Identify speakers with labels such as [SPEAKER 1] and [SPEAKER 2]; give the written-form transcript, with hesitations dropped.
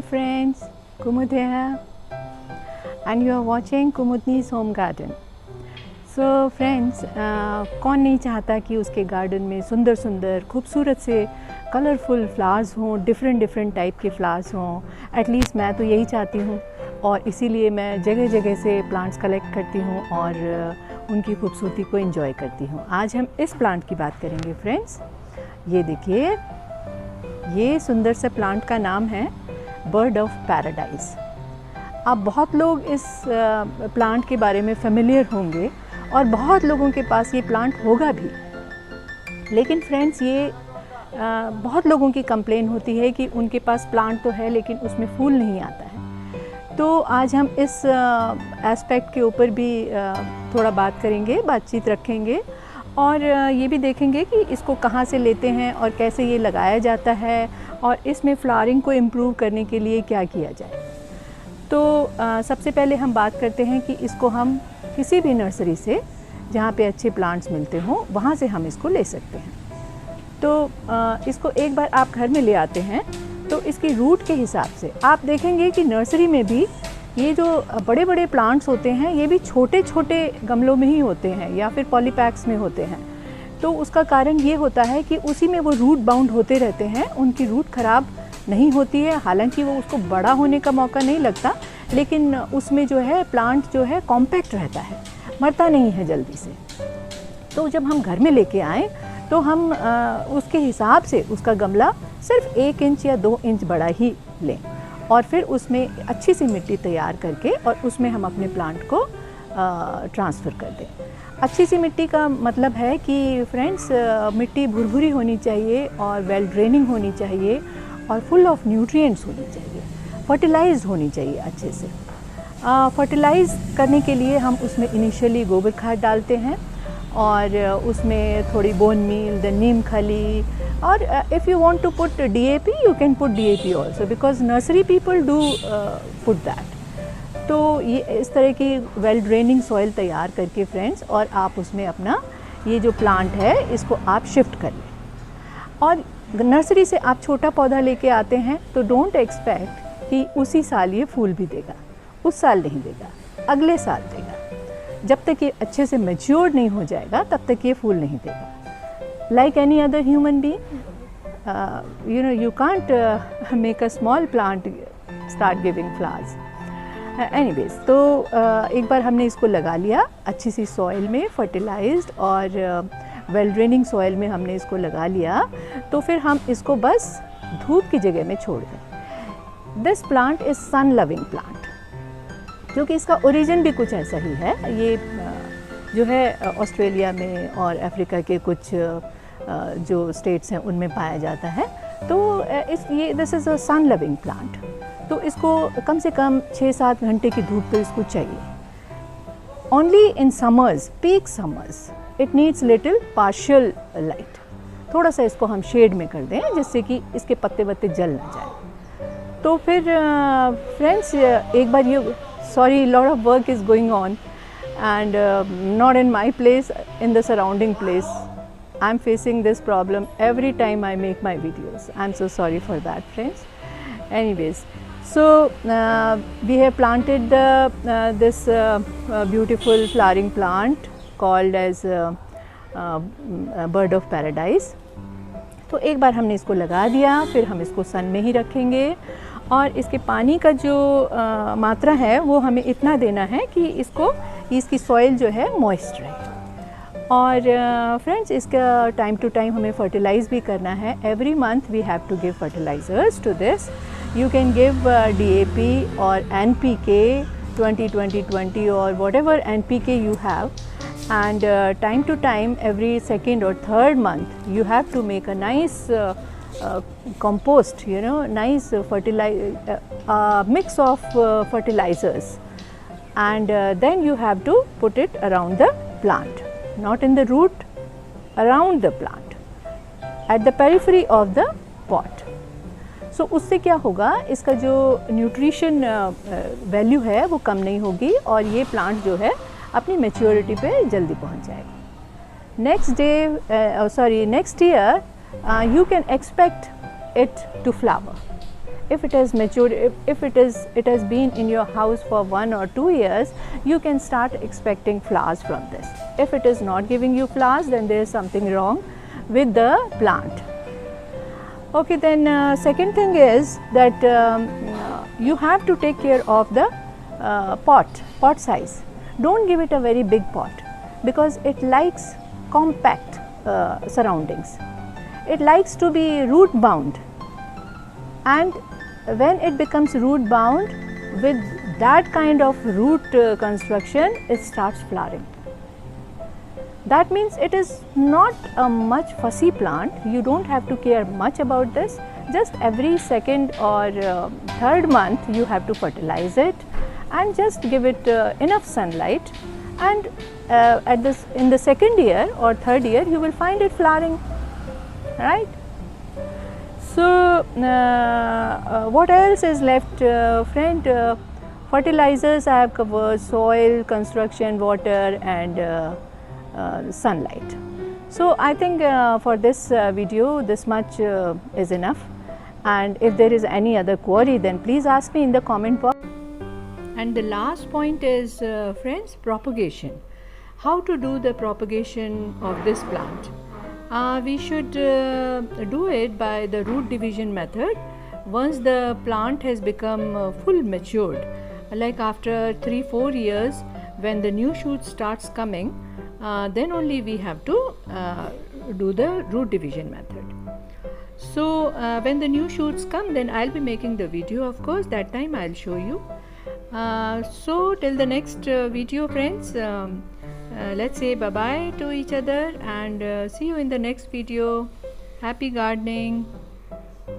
[SPEAKER 1] Hi friends, Kumud here and you are watching Kumudni's Home Garden. So friends, कौन नहीं चाहता कि उसके गार्डन में सुंदर सुंदर खूबसूरत से कलरफुल फ्लावर्स हों, डिफरेंट टाइप के फ्लावर्स हों. एटलीस्ट मैं तो यही चाहती हूँ और इसीलिए मैं जगह जगह से प्लांट्स कलेक्ट करती हूँ और उनकी खूबसूरती को एंजॉय करती हूँ. आज हम इस प्लांट की बात करेंगे फ्रेंड्स. ये देखिए, ये सुंदर सा प्लांट का नाम है बर्ड ऑफ पैराडाइज. आप बहुत लोग इस प्लांट के बारे में फेमिलियर होंगे और बहुत लोगों के पास ये प्लांट होगा भी. लेकिन फ्रेंड्स, ये बहुत लोगों की कंप्लेन होती है कि उनके पास प्लांट तो है लेकिन उसमें फूल नहीं आता है. तो आज हम इस एस्पेक्ट के ऊपर भी थोड़ा बातचीत रखेंगे और ये भी देखेंगे कि इसको कहाँ से लेते हैं और कैसे ये लगाया जाता है और इसमें फ्लावरिंग को इम्प्रूव करने के लिए क्या किया जाए. तो सबसे पहले हम बात करते हैं कि इसको हम किसी भी नर्सरी से जहाँ पे अच्छे प्लांट्स मिलते हों वहाँ से हम इसको ले सकते हैं. तो इसको एक बार आप घर में ले आते हैं तो इसकी रूट के हिसाब से आप देखेंगे कि नर्सरी में भी ये जो बड़े बड़े प्लांट्स होते हैं ये भी छोटे छोटे गमलों में ही होते हैं या फिर पॉलीपैक्स में होते हैं. तो उसका कारण ये होता है कि उसी में वो रूट बाउंड होते रहते हैं, उनकी रूट ख़राब नहीं होती है. हालांकि वो उसको बड़ा होने का मौका नहीं लगता लेकिन उसमें जो है प्लांट जो है कॉम्पैक्ट रहता है, मरता नहीं है जल्दी से. तो जब हम घर में लेके आएँ तो हम उसके हिसाब से उसका गमला सिर्फ 1 इंच या 2 इंच बड़ा ही लें और फिर उसमें अच्छी सी मिट्टी तैयार करके और उसमें हम अपने प्लांट को ट्रांसफ़र कर दें. अच्छी सी मिट्टी का मतलब है कि फ्रेंड्स, मिट्टी भुरभुरी होनी चाहिए और वेल ड्रेनिंग होनी चाहिए और फुल ऑफ न्यूट्रिएंट्स होनी चाहिए, फर्टिलाइज्ड होनी चाहिए अच्छे से. फर्टिलाइज़ करने के लिए हम उसमें इनिशियली गोबर खाद डालते हैं और उसमें थोड़ी बोन मील, देन नीम खली, और if you want to put DAP you can put DAP also because nursery people do put that. तो ये इस तरह की वेल ड्रेनिंग सॉइल तैयार करके फ्रेंड्स और आप उसमें अपना ये जो प्लांट है इसको आप शिफ्ट कर लें. और नर्सरी से आप छोटा पौधा लेके आते हैं तो डोंट एक्सपेक्ट कि उसी साल ये फूल भी देगा. उस साल नहीं देगा, अगले साल देगा. जब तक ये अच्छे से मैच्योर नहीं हो जाएगा तब तक ये फूल नहीं देगा. Like any other human being, you can't make a small plant start giving flowers. Anyways, तो एक बार हमने इसको लगा लिया अच्छी सी सॉइल में, फर्टिलाइज्ड और वेल ड्रेनिंग सॉइल में हमने इसको लगा लिया तो फिर हम इसको बस धूप की जगह में छोड़ दें. This plant is sun loving plant, क्योंकि इसका ओरिजिन भी कुछ ऐसा ही है. ये जो है ऑस्ट्रेलिया में और अफ्रीका के कुछ जो स्टेट्स हैं उनमें पाया जाता है. तो this is a sun loving plant. तो इसको कम से कम 6-7 घंटे की धूप तो इसको चाहिए. Only in summers, peak summers, it needs little partial light. थोड़ा सा इसको हम शेड में कर दें जिससे कि इसके पत्ते वत्ते जल ना जाए. तो फिर फ्रेंड्स, एक बार ये lot of work is going on and not in my place, in the surrounding place. I'm facing this problem every time I make my videos. I'm so sorry for that, friends. Anyways, so we have planted this beautiful flowering plant called as bird of paradise. तो एक बार हमने इसको लगा दिया, फिर हम इसको सन में ही रखेंगे और इसके पानी का जो मात्रा है वो हमें इतना देना है कि इसकी सॉइल जो है मॉइस्ट रहे. और फ्रेंड्स, इसका टाइम टू टाइम हमें फर्टिलाइज़ भी करना है. Every month we have to give fertilisers to this. You can give DAP और NPK 20-20-20 or whatever NPK you have, and time to time, every 2nd or 3rd month you have to make a nice compost, nice mix of fertilizers, and then you have to put it around the plant, not in the root, around the plant, at the periphery of the pot. So उससे क्या होगा, इसका जो nutrition value है वो कम नहीं होगी और ये प्लांट जो है अपनी मैच्योरिटी पे जल्दी पहुंच जाएगा. Next year you can expect it to flower. if it has matured, if it has been in your house for 1 or 2 years, you can start expecting flowers from this. If it is not giving you flowers, then there is something wrong with the plant. Okay, then second thing is that you have to take care of the pot size. Don't give it a very big pot, because it likes compact surroundings. It likes to be root bound, and when it becomes root bound, with that kind of root construction, it starts flowering. That means it is not a much fussy plant. You don't have to care much about this. Just every second or third month you have to fertilize it and just give it enough sunlight, and in the second year or third year you will find it flowering, right? So what else is left, friend? Fertilizers I have covered: soil, construction, water, and sunlight. So I think for this video this much is enough, and if there is any other query, then please ask me in the comment box. And the last point is, friends, propagation. How to do the propagation of this plant? We should do it by the root division method. Once the plant has become full matured, like after 3-4 years, when the new shoot starts coming, then only we have to do the root division method. So when the new shoots come, then I'll be making the video, of course. That time I'll show you. So till the next video, friends, let's say bye bye to each other, and see you in the next video. Happy gardening.